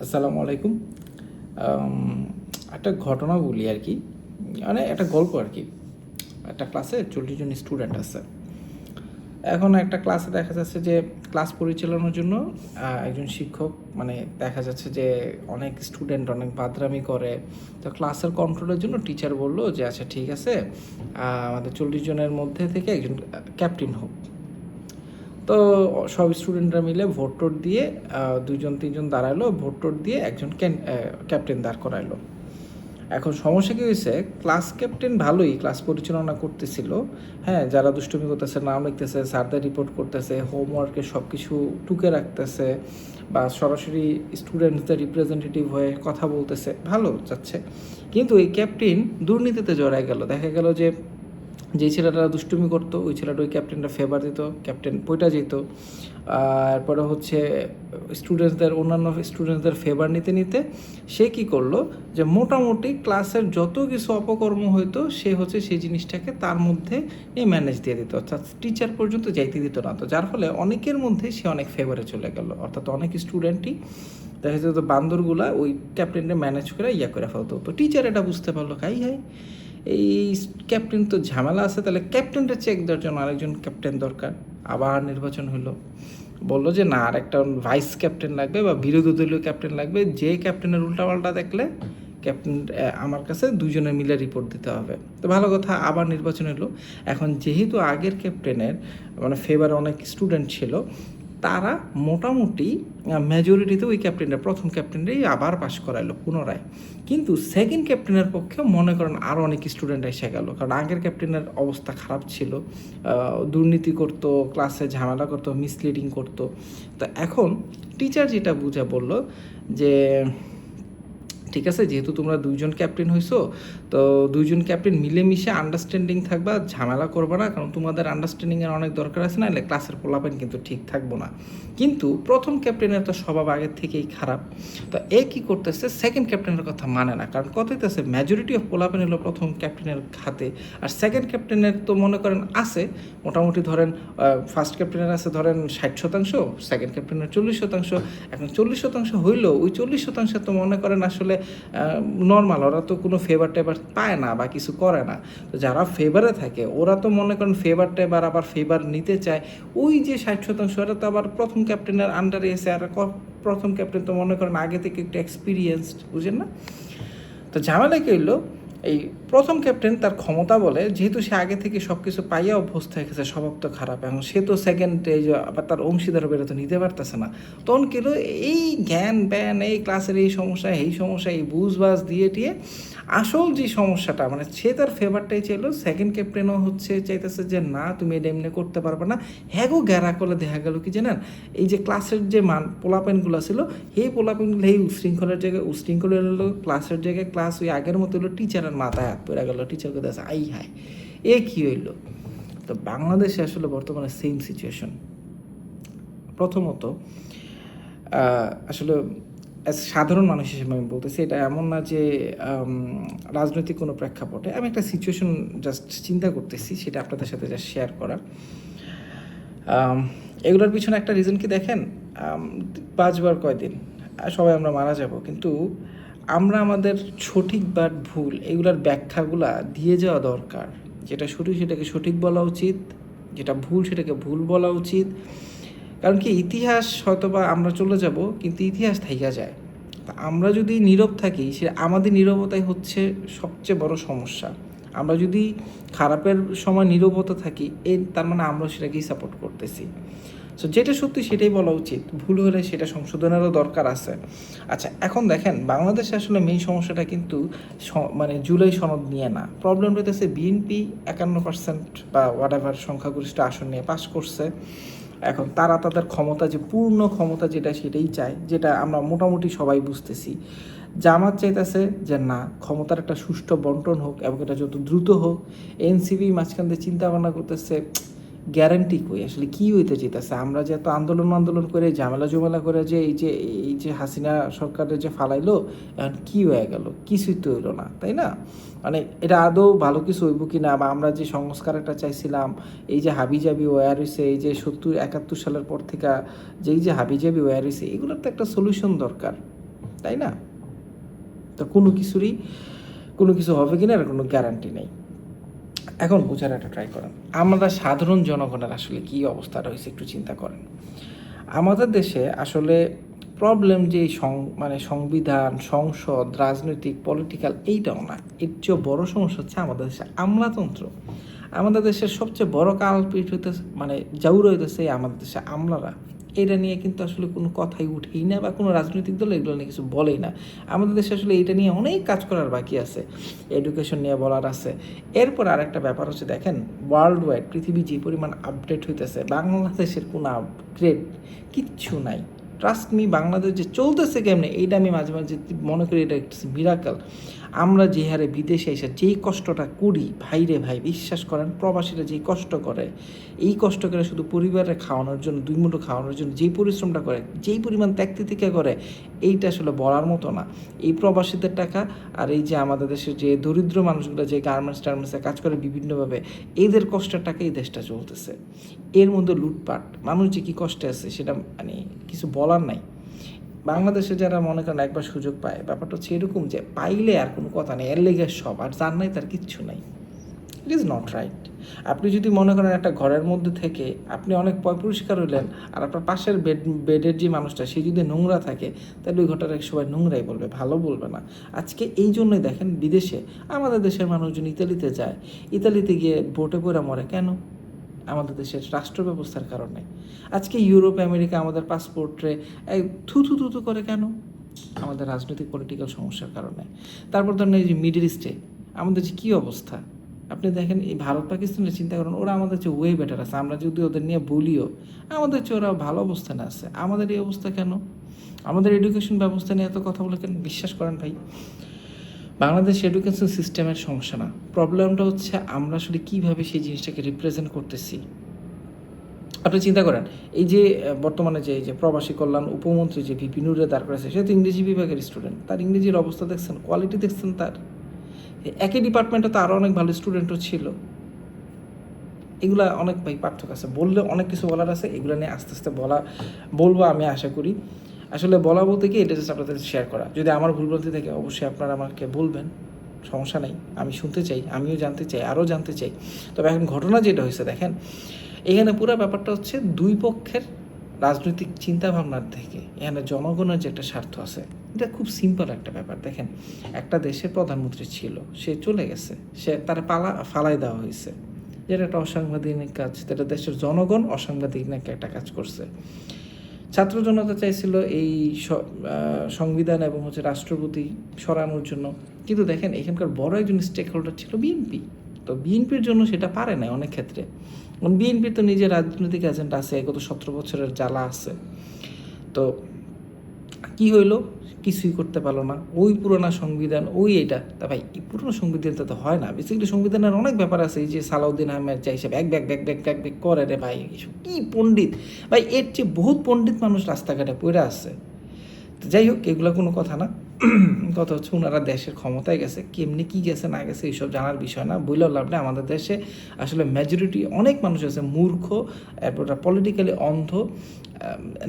আসসালামু আলাইকুম। একটা ঘটনা বলি আর কি, মানে একটা গল্প আর কি। একটা ক্লাসে 40 জন স্টুডেন্ট আছে। এখন একটা ক্লাসে দেখা যাচ্ছে যে ক্লাস পরিচালনার জন্য একজন শিক্ষক, মানে দেখা যাচ্ছে যে অনেক স্টুডেন্ট অনেক বাদরামি করে। তো ক্লাসের কন্ট্রোলের জন্য টিচার বললো যে আচ্ছা ঠিক আছে, আমাদের 40 জনের মধ্যে থেকে একজন ক্যাপ্টেন হোক। তো সব স্টুডেন্টরা মিলে ভোট টোট দিয়ে 2-3 জন দাঁড়ালো, ভোট টোট দিয়ে একজন ক্যাপ্টেন দাঁড় করাইলো। এখন সমস্যা কী হয়েছে, ক্লাস ক্যাপ্টেন ভালোই ক্লাস পরিচালনা করতেছিল। হ্যাঁ, যারা দুষ্টুমি করতেছে, নাম লিখতেছে, স্যারদের রিপোর্ট করতেছে, হোমওয়ার্কের সব কিছু টুকে রাখতেছে, বা সরাসরি স্টুডেন্টসদের রিপ্রেজেন্টেটিভ হয়ে কথা বলতেছে, ভালো যাচ্ছে। কিন্তু এই ক্যাপ্টেন দুর্নীতিতে জড়ায় গেল। দেখা গেল যে যেই ছেলেটা দুষ্টুমি করতো ওই ছেলেটা ওই ক্যাপ্টেনটা ফেভার দিত, ক্যাপ্টেন পইটা যেত। এরপরে হচ্ছে অন্যান্য স্টুডেন্টসদের ফেভার নিতে নিতে সে কী করলো, যে মোটামুটি ক্লাসের যত কিছু অপকর্ম হইতো সে হচ্ছে সেই জিনিসটাকে তার মধ্যে নিয়ে ম্যানেজ দিয়ে দিত, অর্থাৎ টিচার পর্যন্ত যাইতে দিত না। তো যার ফলে অনেকের মধ্যে সে অনেক ফেভারে চলে গেল, অর্থাৎ অনেক স্টুডেন্টই দেখা যেত বান্দরগুলা ওই ক্যাপ্টেনটা ম্যানেজ করে করে ফেলতো। তো টিচার এটা বুঝতে পারলো, হাই হাই, এই ক্যাপ্টেন তো ঝামেলা আছে, তাহলে ক্যাপ্টেনটা চেক দেওয়ার জন্য আরেকজন ক্যাপ্টেন দরকার। আবার নির্বাচন হলো, বললো যে না, আর একটা ভাইস ক্যাপ্টেন লাগবে বা বিরোধী দলীয় ক্যাপ্টেন লাগবে, যে ক্যাপ্টেনের উল্টাপাল্টা দেখলে ক্যাপ্টেন আমার কাছে 2 জনে মিলে রিপোর্ট দিতে হবে। তো ভালো কথা, আবার নির্বাচন হলো। এখন যেহেতু আগের ক্যাপ্টেনের মানে ফেভারে অনেক স্টুডেন্ট ছিল, তারা মোটামুটি মেজরিটিতে ওই ক্যাপ্টেনটা প্রথম ক্যাপ্টেনটাই আবার পাশ করাইলো পুনরায়। কিন্তু সেকেন্ড ক্যাপ্টেনের পক্ষে মনে করেন আরও অনেক স্টুডেন্ট এসে গেল, কারণ আগের ক্যাপ্টেনের অবস্থা খারাপ ছিল, দুর্নীতি করতো, ক্লাসে ঝামেলা করতো, মিসলিডিং করতো। তো এখন টিচার যেটা বুঝে বলল যে ঠিক আছে, যেহেতু তোমরা 2 জন ক্যাপ্টেন হইছো, তো 2 জন ক্যাপ্টেন মিলেমিশে আন্ডারস্ট্যান্ডিং থাকবা, ঝামেলা করবা না, কারণ তোমাদের আন্ডারস্ট্যান্ডিংয়ের অনেক দরকার আছে, না হলে ক্লাসের পোলাপান কিন্তু ঠিক থাকবো না। কিন্তু প্রথম ক্যাপ্টেনের তো স্বভাব আগের থেকেই খারাপ। তো এ কী করতেছে, সেকেন্ড ক্যাপ্টেনের কথা মানে না, কারণ কত হইতেছে মেজরিটি অফ পোলাপান হলো প্রথম ক্যাপ্টেনের হাতে, আর সেকেন্ড ক্যাপ্টেনের তো মনে করেন আছে মোটামুটি, ধরেন ফার্স্ট ক্যাপ্টেনের আছে ধরেন 60%, সেকেন্ড ক্যাপ্টেনের 40%। এখন 40% হইলেও ওই 40% তো মনে করেন আসলে নর্মাল, ওরা তো কোনো ফেভার টেভার পায় না বা কিছু করে না। তো যারা ফেভারে থাকে ওরা তো মনে করেন ফেভার টেভার আবার ফেভার নিতে চায়। ওই যে 60% ওরা তো আবার প্রথম ক্যাপ্টেনের আন্ডারে এসে, আর প্রথম ক্যাপ্টেন তো মনে করেন আগে থেকে একটু এক্সপিরিয়েন্সড, বুঝেন না? তো ঝামেলা কী হইলো, এই প্রথম ক্যাপ্টেন তার ক্ষমতা বলে, যেহেতু সে আগে থেকে সব কিছু পাইয়া অভ্যস্ত হয়ে গেছে, স্বভাব তো খারাপ, এখন সে তো সেকেন্ডে আবার তার অংশীদার বেরোতে নিতে পারতেছে না। তখন কী হলো, এই জ্ঞান ব্যান, এই ক্লাসের এই সমস্যা, এই বুঝবাজ দিয়ে টিয়ে আসল যে সমস্যাটা, মানে সে তার ফেভারটাই চাইলো, সেকেন্ড ক্যাপ্টেনও হচ্ছে চাইতেছে যে না তুমি এটা এমনি করতে পারবে না। হ্যাগো গ্যারা করলে দেখা গেল কি জানেন, এই যে ক্লাসের যে পোলাপেনগুলো ছিল, এই পোলাপেনগুলো এই উশৃঙ্খলের জায়গায় উশৃঙ্খল হলো, ক্লাসের জায়গায় ক্লাস ওই আগের মতো হলো, টিচারের মাথায় হাত পড়ে গেল, টিচারকে দেখে আই হায় এ কী হইলো। তো বাংলাদেশে আসলে বর্তমানে সেম সিচুয়েশন। প্রথমত আসলে সাধারণ মানুষ হিসেবে আমি বলতেছি, এটা এমন না যে রাজনৈতিক কোনো প্রেক্ষাপটে, আমি একটা সিচুয়েশন জাস্ট চিন্তা করতেছি, সেটা আপনাদের সাথে জাস্ট শেয়ার করা। এগুলোর পিছনে একটা রিজন কি দেখেন, বাঁচবার কয়দিন, সবাই আমরা মারা যাব, কিন্তু আমরা আমাদের সঠিক বা ভুল এগুলার ব্যাখ্যাগুলা দিয়ে যাওয়া দরকার। যেটা সঠিক সেটাকে সঠিক বলা উচিত, যেটা ভুল সেটাকে ভুল বলা উচিত। কারণ কি, ইতিহাস হয়তো বা আমরা চলে যাব, কিন্তু ইতিহাস থাইকা যায়। আমরা যদি নীরব থাকি, সে আমাদের নীরবতাই হচ্ছে সবচেয়ে বড় সমস্যা। আমরা যদি খারাপের সময় নীরবতা থাকি, তার মানে আমরা সেটাকেই সাপোর্ট করতেছি। সো যেটা সত্যি সেটাই বলা উচিত, ভুল হলে সেটা সংশোধনেরও দরকার আছে। আচ্ছা, এখন দেখেন বাংলাদেশে আসলে মেইন সমস্যাটা কিন্তু মানে জুলাই সনদ নিয়ে না, প্রবলেম রয়েছে বিএনপি 51% বা হোয়াটএভার সংখ্যাগরিষ্ঠ আসন নিয়ে পাস করছে। এখন তারা তাদের ক্ষমতা, যে পূর্ণ ক্ষমতা যেটা, সেটাই চায়, যেটা আমরা মোটামুটি সবাই বুঝতেছি। জামাত চাইতেছে যে না, ক্ষমতার একটা সুষ্ঠু বন্টন হোক এবং এটা যত দ্রুত হোক। এনসিপি মাঝখান দিয়ে চিন্তা ভাবনা করতেছে, গ্যারান্টি কই আসলে কী হইতে চাইতেছে, আমরা যে এত আন্দোলন করে ঝামেলা করে যে এই যে হাসিনা সরকারের যে ফালাইলো, এখন কী হয়ে গেল, কিছুই তো হইলো না, তাই না? মানে এটা আদৌ ভালো কিছু হইব কি না, বা আমরা যে সংস্কারটা চাইছিলাম, এই যে হাবিজাবি ওয়ার হয়েছে, এই যে 70-71 সালের পর থেকে যে এই যে হাবিজাবি ওয়ার হয়েছে, এগুলোর তো একটা সলিউশন দরকার। তাই না? তো কোনো কিছু হবে কিনা এর কোনো গ্যারান্টি নেই। এখন বোঝার একটা ট্রাই করেন, আমরা সাধারণ জনগণের আসলে কী অবস্থাটা হয়েছে একটু চিন্তা করেন। আমাদের দেশে আসলে প্রবলেম যে মানে সংবিধান, সংসদ, রাজনৈতিক, পলিটিক্যাল এইটাও না, এর চেয়েও বড় সমস্যা হচ্ছে আমাদের দেশে আমলাতন্ত্র। আমাদের দেশের সবচেয়ে বড় কালপিট হইতেছে, মানে জাউর হইতেছে আমাদের দেশে আমলারা। এটা নিয়ে কিন্তু আসলে কোনো কথাই উঠেই না, বা কোনো রাজনৈতিক দল এগুলো নিয়ে কিছু বলেই না। আমাদের দেশে আসলে এটা নিয়ে অনেক কাজ করার বাকি আছে, এডুকেশন নিয়ে বলার আছে। এরপর আরেকটা ব্যাপার হচ্ছে, দেখেন ওয়ার্ল্ড ওয়াইড পৃথিবী যে পরিমাণ আপডেট হইতেছে, বাংলাদেশের কোনো আপগ্রেড কিচ্ছু নাই। ট্রাস্ট মি, বাংলাদেশ যে চলতেছে কেমনে এইটা আমি মাঝে মাঝে মনে করি এটা একটা মিরাকল। আমরা যে হারে বিদেশে এসে যেই কষ্টটা করি, ভাই রে ভাই, বিশ্বাস করেন, প্রবাসীরা যেই কষ্ট করে, এই কষ্ট করে শুধু পরিবারে খাওয়ানোর জন্য, দুই মুঠো খাওয়ানোর জন্য যেই পরিশ্রমটা করে, যেই পরিমাণ ত্যাগতিতিকা করে, এইটা আসলে বলার মতো না। এই প্রবাসীদের টাকা আর এই যে আমাদের দেশের যে দরিদ্র মানুষগুলো যে টার্মেন্টসে কাজ করে বিভিন্নভাবে, এদের কষ্টের টাকা এই দেশটা চলতেছে। এর মধ্যে লুটপাট, মানুষ যে কী কষ্টে আছে সেটা মানে কিছু বলার নাই। বাংলাদেশে যারা মনে করেন একবার সুযোগ পায়, ব্যাপারটা হচ্ছে এরকম যে পাইলে আর কোনো কথা নেই, এর লেগে সব, আর যার নাই তার কিচ্ছু নাই। It is not right. আপনি যদি মনে করেন একটা ঘরের মধ্যে থেকে আপনি অনেক পরিষ্কার হইলেন, আর আপনার পাশের বেডের যে মানুষটা সে যদি নোংরা থাকে, তাহলে ওই ঘরটার সবাই নোংরাই বলবে, ভালো বলবে না। আজকে এই জন্যই দেখেন বিদেশে আমাদের দেশের মানুষজন ইতালিতে যায়, ইতালিতে গিয়ে বোটে পড়ে মরে কেন? আমাদের দেশের রাষ্ট্র ব্যবস্থার কারণে। আজকে ইউরোপ, আমেরিকা আমাদের পাসপোর্টে থুতু থুতু করে কেন? আমাদের রাজনৈতিক পলিটিক্যাল সমস্যার কারণে। তারপর ধরেন এই যে মিডল ইস্টে আমাদের যে কী অবস্থা, আপনি দেখেন এই ভারত পাকিস্তানের চিন্তা করেন, ওরা আমাদের চেয়ে ওয়ে বেটার আছে। আমরা যদি ওদের নিয়ে বলিও, আমাদের চেয়ে ওরা ভালো অবস্থানে আছে। আমাদের এই অবস্থা কেন? আমাদের এডুকেশন ব্যবস্থা নিয়ে এত কথা বলে কেন? বিশ্বাস করেন ভাই, বাংলাদেশ এডুকেশন সিস্টেমের সমস্যা না, প্রবলেমটা হচ্ছে আমরা আসলে কীভাবে সেই জিনিসটাকে রিপ্রেজেন্ট করতেছি। আপনি চিন্তা করেন, এই যে বর্তমানে যে প্রবাসী কল্যাণ উপমন্ত্রী যে ভিপি নুরে দাঁড় করেছে, সে তো ইংরেজি বিভাগের স্টুডেন্ট, তার ইংরেজির অবস্থা দেখছেন, কোয়ালিটি দেখছেন তার। একই ডিপার্টমেন্টে তো আরও অনেক ভালো স্টুডেন্টও ছিল। এগুলা অনেক ভাই পার্থক্য আছে, বললে অনেক কিছু বলার আছে, এগুলো নিয়ে আস্তে আস্তে বলবো আমি আশা করি। আসলে বলা বলতে কি, এটা জাস্ট আপনাদের শেয়ার করা। যদি আমার ভুল বলতে থাকে অবশ্যই আপনারা আমাকে বলবেন, সমস্যা নেই, আমি শুনতে চাই, আমিও জানতে চাই, আরও জানতে চাই। তবে এখন ঘটনা যেটা হয়েছে দেখেন, এখানে পুরো ব্যাপারটা হচ্ছে দুই পক্ষের রাজনৈতিক চিন্তাভাবনার থেকে এখানে জনগণের যে একটা স্বার্থ আছে। এটা খুব সিম্পল একটা ব্যাপার। দেখেন, একটা দেশের প্রধানমন্ত্রী ছিল, সে চলে গেছে, তার ফালাই দেওয়া হয়েছে, যেটা একটা অসাংবিধানিক কাজ। যেটা দেশের জনগণ অসাংবিধানিক একটা কাজ করছে। ছাত্র জনতা চাইছিল এই সংবিধান এবং রাষ্ট্রপতি সরানোর জন্য, কিন্তু দেখেন এখানকার বড় একজন স্টেক হোল্ডার ছিল বিএনপি। তো বিএনপির জন্য সেটা পারে না অনেক ক্ষেত্রে। বিএনপির তো নিজের রাজনৈতিক এজেন্ডা আছে, গত 17 বছরের জ্বালা আছে। তো কি হইলো? কিছুই করতে পারলো না। ওই পুরোনো সংবিধান, এটা তা ভাই, এই পুরোনো সংবিধানটা তো হয় না। বেসিক্যালি সংবিধানের অনেক ব্যাপার আছে। এই যে সালাউদ্দিন আহমেদ যা হিসেবে এক ব্যাগ করে রে ভাই, এসব কি পণ্ডিত ভাই, এর চেয়ে বহুত পণ্ডিত মানুষ রাস্তাঘাটে পড়ে আছে। তো যাই হোক, এগুলো কোনো কথা না। কথা হচ্ছে ওনারা দেশের ক্ষমতায় গেছে, কেমনি কি গেছে না গেছে এইসব জানার বিষয় না, বললেও লাভ নেই। আমাদের দেশে আসলে মেজরিটি অনেক মানুষ আছে মূর্খ, এরপর পলিটিক্যালি অন্ধ,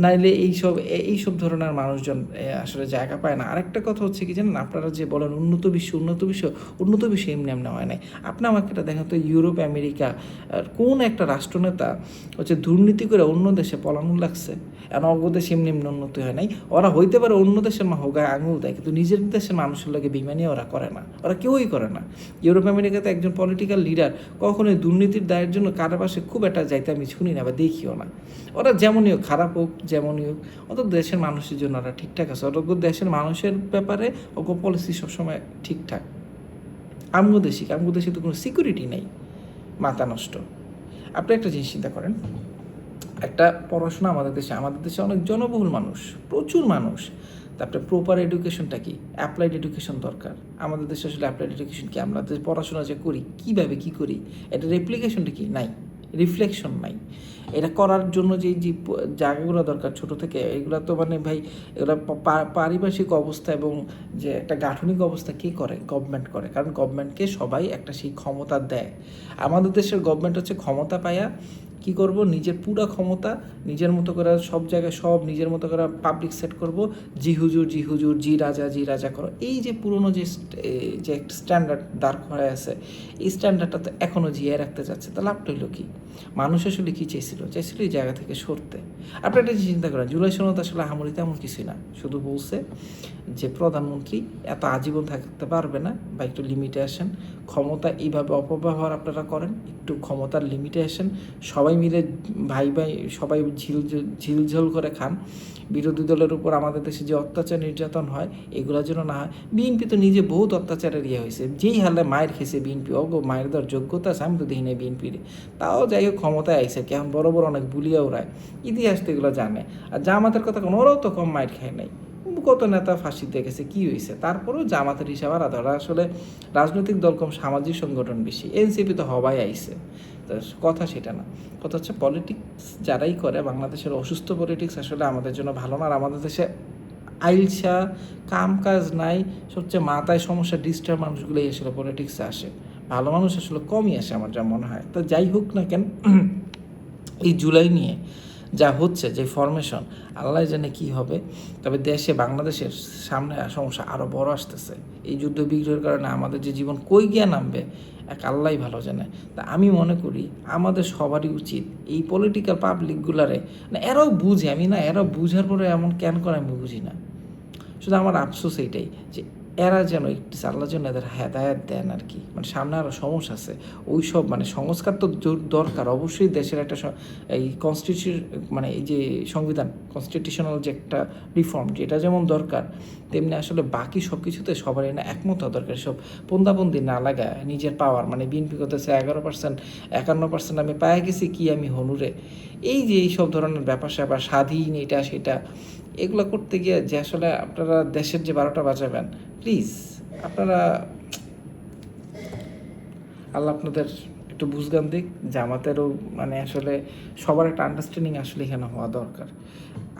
নাইলে এইসব ধরনের মানুষজন আসলে জায়গা পায় না। আরেকটা কথা হচ্ছে কি জানেন, আপনারা যে বলেন উন্নত বিশ্ব এমনি হয় নাই। আপনি আমাকে এটা দেখেন তো, ইউরোপ, আমেরিকা কোন একটা রাষ্ট্রনেতা হচ্ছে দুর্নীতি করে অন্য দেশে পলানো লাগছে? এখন অজ্ঞ দেশে এমনি উন্নতি হয় নাই। ওরা হইতে পারে অন্য দেশের হোগায় আঙুল দেয়, কিন্তু নিজের দেশের মানুষের লোকে বেইমানি ওরা করে না, ওরা কেউই করে না। ইউরোপ, আমেরিকাতে একজন পলিটিক্যাল লিডার কখনোই দুর্নীতির দায়ের জন্য কারো পাশে খুব একটা যাইতে আমি শুনি না বা দেখিও না। ওরা যেমনই হোক, খারাপ হোক যেমনই হোক, অত দেশের মানুষের জন্য ওরা ঠিকঠাক আছে। ওরা দেশের মানুষের ব্যাপারে ওকে পলিসি সবসময় ঠিকঠাক। আমগো দেশে তো কোনো সিকিউরিটি নেই, মাথা নষ্ট। আপনি একটা জিনিস চিন্তা করেন, একটা পড়াশোনা আমাদের দেশে অনেক জনবহুল মানুষ, প্রচুর মানুষ। তারপরে প্রপার এডুকেশনটা কি, অ্যাপ্লাইড এডুকেশন দরকার। আমাদের দেশে আসলে অ্যাপ্লাইড এডুকেশন কি, আমরা যে পড়াশোনা যে করি কীভাবে কী করি, এটার রেপ্লিকেশনটা কি নাই, রিফ্লেকশন নাই। এটা করার জন্য যে জায়গাগুলো দরকার ছোট থেকে, এগুলো তো মানে ভাই, এগুলো পারিপার্শ্বিক অবস্থা এবং যে একটা গাঠনিক অবস্থা কে করে? গভর্নমেন্ট করে, কারণ গভর্নমেন্টকে সবাই একটা সেই ক্ষমতা দেয়। আমাদের দেশের গভর্নমেন্ট হচ্ছে ক্ষমতা পায়া কি করব, নিজের পুরো ক্ষমতা নিজের মতো করে সব জায়গায় সব নিজের মতো করে পাবলিক সেট করব, জি হুজুর জি হুজুর, জি রাজা করো। এই যে পুরনো যে একটা স্ট্যান্ডার্ড দাঁড় করায় আছে, এই স্ট্যান্ডার্ডটা তো এখনও জিয়ে রাখতে যাচ্ছে। তা লাভটা হইলো কি? মানুষ আসলে কী চাইছিল এই জায়গা থেকে সরতে। আপনি একটা চিন্তা করেন, জুলাই সনদ আসলে আহামরি তেমন কিছুই না, শুধু বলছে যে প্রধানমন্ত্রী এত আজীবন থাকতে পারবে না, বা একটু লিমিটে আসেন, ক্ষমতা এইভাবে অপব্যবহার আপনারা করেন, একটু ক্ষমতার লিমিটে আসেন, সবাই মিলে ভাই সবাই ঝিলঝল করে খান। বিরোধী দলের উপর আমাদের দেশে যে অত্যাচার নির্যাতন হয় এগুলোর জন্য না হয়। বিএনপি তো নিজে বহুত অত্যাচারের হয়েছে, যেই হালে মায়ের খেয়েছে বিএনপি, মায়ের দেওয়ার যোগ্যতা আছে, আমি তো দেখি নাই বিএনপির। তাও যাই হোক ক্ষমতায় আইসে, কেমন বড় বড় অনেক বুলিয়া ওরায়, ইতিহাস তো এগুলো জানে। আর জামাতের কথা কোনো, ওরাও তো কম মায়ের খায় নাই, কত নেতা ফাঁসি দেখেছে, কি হয়েছে? তারপরেও জামাতের হিসাব আর ধরা, আসলে রাজনৈতিক দল কম, সামাজিক সংগঠন বেশি। এনসিপি তো হবাই আইছে, কথা সেটা না। কথা হচ্ছে পলিটিক্স যারাই করে, বাংলাদেশের অসুস্থ পলিটিক্স আসলে আমাদের জন্য ভালো না। আর আমাদের দেশে আইলসা, কাম কাজ নাই, সবচেয়ে মাথায় সমস্যা ডিস্টার্ব মানুষগুলোই আসলে পলিটিক্সে আসে। ভালো মানুষ আসলে কমই আসে আমার যা মনে হয়। তো যাই হোক না কেন, এই জুলাই নিয়ে যা হচ্ছে, যে ফরমেশন, আল্লাহ জানে কি হবে। তবে দেশে, বাংলাদেশের সামনে সমস্যা আরও বড় আসতেছে। এই যুদ্ধ বিগ্রহের কারণে আমাদের যে জীবন কই গিয়ে নামবে এক আল্লাহই ভালো জানে। তা আমি মনে করি আমাদের সবারই উচিত এই পলিটিক্যাল পাবলিকগুলারে, না এরাও বুঝে, এরাও বুঝার পরে এমন কেন করে আমি বুঝি না। শুধু আমার আফসোস এইটাই যে এরা যেন একটু, আল্লাহ যেন এদের হেদায়াত দেন আর কি। মানে সামনে আরও সমস্যা আছে, ওই সব মানে সংস্কার তো দরকার অবশ্যই। দেশের একটা এই মানে এই যে সংবিধান, কনস্টিটিউশনাল যে একটা রিফর্ম, যেটা যেমন দরকার, তেমনি আসলে বাকি সব কিছুতে সবারই না একমত হওয়া দরকার। সব পন্দাবন্দি না লাগায় নিজের পাওয়ার, মানে বিএনপি করতেছে 11%, 51% আমি পায়ে গেছি, কি আমি হনুরে, এই যে এইসব ধরনের ব্যাপার স্যাপার, স্বাধীন এটা সেটা, এগুলো করতে গিয়ে যে আসলে আপনারা দেশের যে 12টা বাজাবেন, প্লিজ আপনারা, আল্লাহ আপনাদের একটু বুঝগান দিক। জামাতেরও মানে আসলে সবার একটা আন্ডারস্ট্যান্ডিং আসলে এখানে হওয়া দরকার।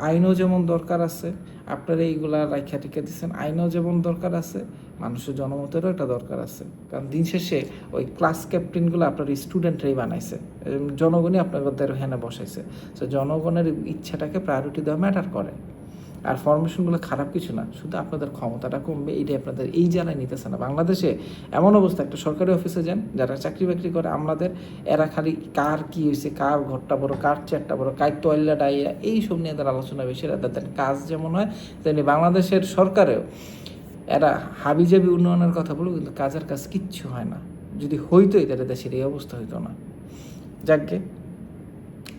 আইনও যেমন দরকার আছে, আপনারা এইগুলা রাইখা টিকা দিচ্ছেন, আইনও যেমন দরকার আছে, মানুষের জনমতেরও একটা দরকার আছে। কারণ দিন শেষে ওই ক্লাস ক্যাপ্টেনগুলো আপনার স্টুডেন্টরাই বানাইছে, জনগণই আপনাদের হেনে বসাইছে। তো জনগণের ইচ্ছাটাকে প্রায়োরিটি দেওয়া ম্যাটার করে। আর ফরমেশনগুলো খারাপ কিছু না, শুধু আপনাদের ক্ষমতাটা কমবে, এইটাই আপনাদের এই জ্বালায় নিতেছে না। বাংলাদেশে এমন অবস্থা, একটা সরকারি অফিসে যান, যারা চাকরি বাকরি করে আমাদের, এরা খালি কার কী হয়েছে, কার ঘরটা বড়, কার চেয়ারটা বড়, কার টয়লেট আইয়া, এইসব নিয়ে তাদের আলোচনা বেশি। তাদের কাজ যেমন হয় তেমনি বাংলাদেশের সরকারেও এরা হাবিজাবি উন্নয়নের কথা বলবো, কিন্তু কাজের কাজ কিচ্ছু হয় না। যদি হইতোই তাহলে দেশের এই অবস্থা হইতো না। যাকগে,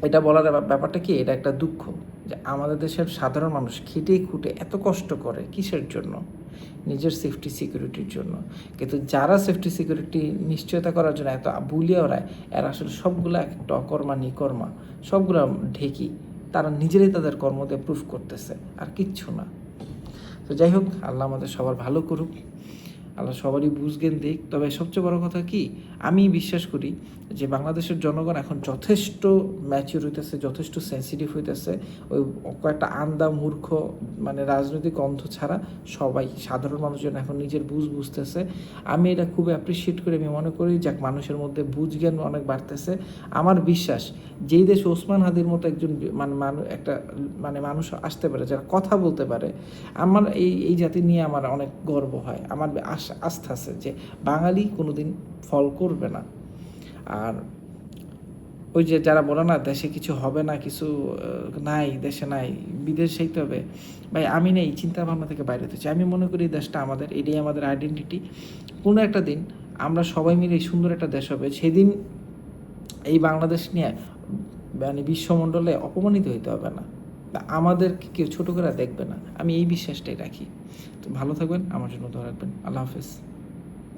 এটা বলার ব্যাপারটা কি, এটা একটা দুঃখ যে আমাদের দেশের সাধারণ মানুষ খেটে খুঁটে এত কষ্ট করে কিসের জন্য? নিজের সেফটি সিকিউরিটির জন্য। কিন্তু যারা সেফটি সিকিউরিটি নিশ্চয়তা করার জন্য এত বুলিয়ে ওরায়, এরা আসলে সবগুলো একটা অকর্মা নিকর্মা, সবগুলো ঢেকি, তারা নিজেরাই তাদের কর্ম দিয়ে প্রুফ করতেছে, আর কিচ্ছু না। তো যাই হোক, আল্লাহ আমাদের সবার ভালো করুক, আল্লাহ সবারই বুঝজ্ঞান দিক। তবে সবচেয়ে বড় কথা কি, আমি বিশ্বাস করি যে বাংলাদেশের জনগণ এখন যথেষ্ট ম্যাচিউর হইতেছে, যথেষ্ট সেন্সিটিভ হইতেছে। ওই কয়েকটা আন্দা মূর্খ মানে রাজনৈতিক অন্ধ ছাড়া সবাই সাধারণ মানুষজন এখন নিজের বুঝতেছে। আমি এটা খুব অ্যাপ্রিসিয়েট করি। আমি মনে করি যাক, মানুষের মধ্যে বুঝজ্ঞান অনেক বাড়তেছে। আমার বিশ্বাস, যেই দেশে ওসমান হাদির মতো একজন মানে মানুষ আসতে পারে, যারা কথা বলতে পারে, আমার এই জাতি নিয়ে আমার অনেক গর্ব হয়। আমার আস্থা আছে যে বাঙালি কোনোদিন ফল করবে না। আর ওই যে যারা বলে না দেশে কিছু হবে না, কিছু নাই, দেশে নাই, বিদেশেই তো হবে, ভাই আমি নেই, চিন্তা ভাবনা থেকে বাইরে হতেছি। আমি মনে করি দেশটা আমাদের, এটাই আমাদের আইডেন্টিটি। কোনো একটা দিন আমরা সবাই মিলে সুন্দর একটা দেশ হবে, সেদিন এই বাংলাদেশ নিয়ে মানে বিশ্বমণ্ডলে অপমানিত হইতে হবে না, আমাদেরকে কেউ ছোটো করে দেখবে না। আমি এই বিশ্বাসটাই রাখি। তো ভালো থাকবেন, আমার জন্য দোয়া রাখবেন। আল্লাহ হাফেজ।